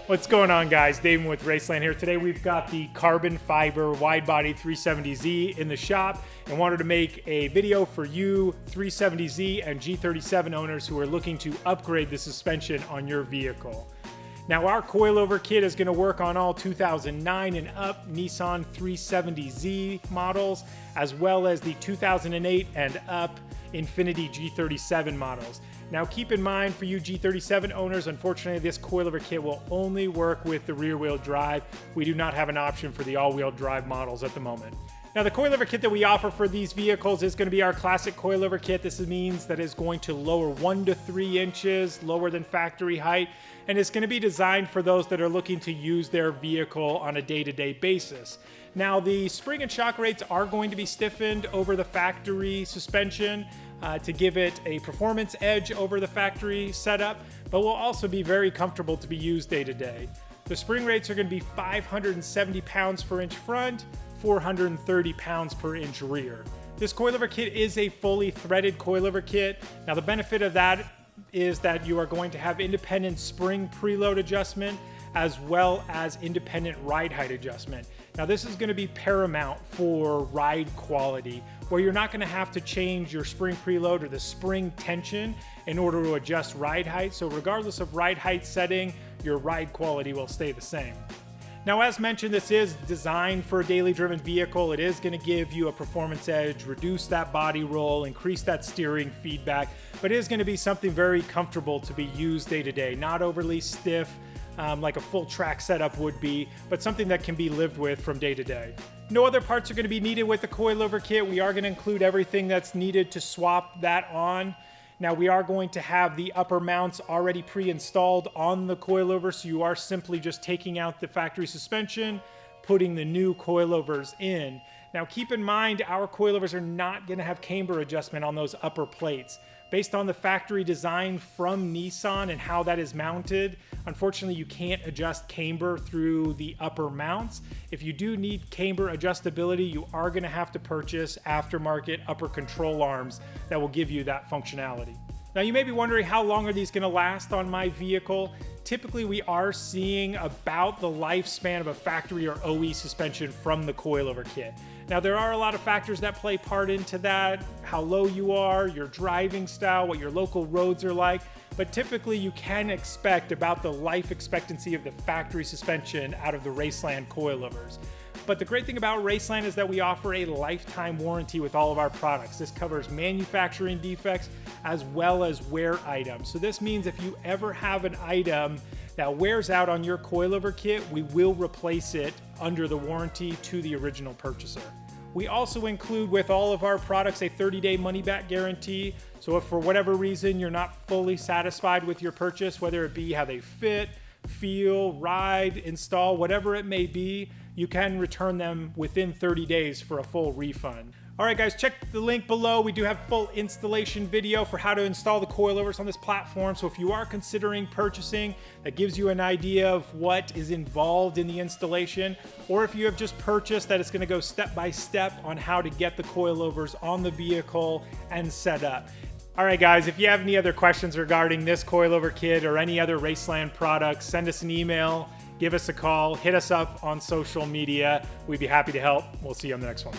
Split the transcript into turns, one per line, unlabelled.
What's going on, guys? Dave with Raceland here. Today we've got the carbon fiber wide body 370Z in the shop and wanted to make a video for you 370Z and G37 owners who are looking to upgrade the suspension on your vehicle. Now, our coilover kit is going to work on all 2009 and up Nissan 370Z models, as well as the 2008 and up Infiniti G37 models. Now, keep in mind, for you G37 owners, unfortunately, this coilover kit will only work with the rear-wheel drive. We do not have an option for the all-wheel drive models at the moment. Now, the coilover kit that we offer for these vehicles is going to be our classic coilover kit. This means that it's going to lower 1 to 3 inches lower than factory height, and it's going to be designed for those that are looking to use their vehicle on a day-to-day basis. Now, the spring and shock rates are going to be stiffened over the factory suspension to give it a performance edge over the factory setup, but will also be very comfortable to be used day-to-day. The spring rates are going to be 570 pounds per inch front, 430 pounds per inch rear. This coilover kit is a fully threaded coilover kit. Now, the benefit of that is that you are going to have independent spring preload adjustment as well as independent ride height adjustment. Now, this is going to be paramount for ride quality, where you're not going to have to change your spring preload or the spring tension in order to adjust ride height. So regardless of ride height setting, your ride quality will stay the same. Now, as mentioned, this is designed for a daily driven vehicle. It is going to give you a performance edge, reduce that body roll, increase that steering feedback, but it is going to be something very comfortable to be used day to day, not overly stiff like a full track setup would be, but something that can be lived with from day to day. No other parts are going to be needed with the coilover kit. We are going to include everything that's needed to swap that on. Now, we are going to have the upper mounts already pre-installed on the coilover, so you are simply just taking out the factory suspension, putting the new coilovers in. Now, keep in mind, our coilovers are not going to have camber adjustment on those upper plates. Based on the factory design from Nissan and how that is mounted, unfortunately, you can't adjust camber through the upper mounts. If you do need camber adjustability, you are going to have to purchase aftermarket upper control arms that will give you that functionality. Now, you may be wondering, how long are these going to last on my vehicle? Typically, we are seeing about the lifespan of a factory or OE suspension from the coilover kit. Now, there are a lot of factors that play part into that: how low you are, your driving style, what your local roads are like, but typically you can expect about the life expectancy of the factory suspension out of the Raceland coilovers. But the great thing about Raceland is that we offer a lifetime warranty with all of our products. This covers manufacturing defects as well as wear items. So this means if you ever have an item that wears out on your coilover kit, we will replace it under the warranty to the original purchaser. We also include with all of our products a 30-day money-back guarantee. So if for whatever reason you're not fully satisfied with your purchase, whether it be how they fit, feel, ride, install, whatever it may be, you can return them within 30 days for a full refund. All right, guys, check the link below. We do have full installation video for how to install the coilovers on this platform. So if you are considering purchasing, that gives you an idea of what is involved in the installation. Or if you have just purchased, that it's going to go step by step on how to get the coilovers on the vehicle and set up. All right, guys, if you have any other questions regarding this coilover kit or any other Raceland products, send us an email, give us a call, hit us up on social media. We'd be happy to help. We'll see you on the next one.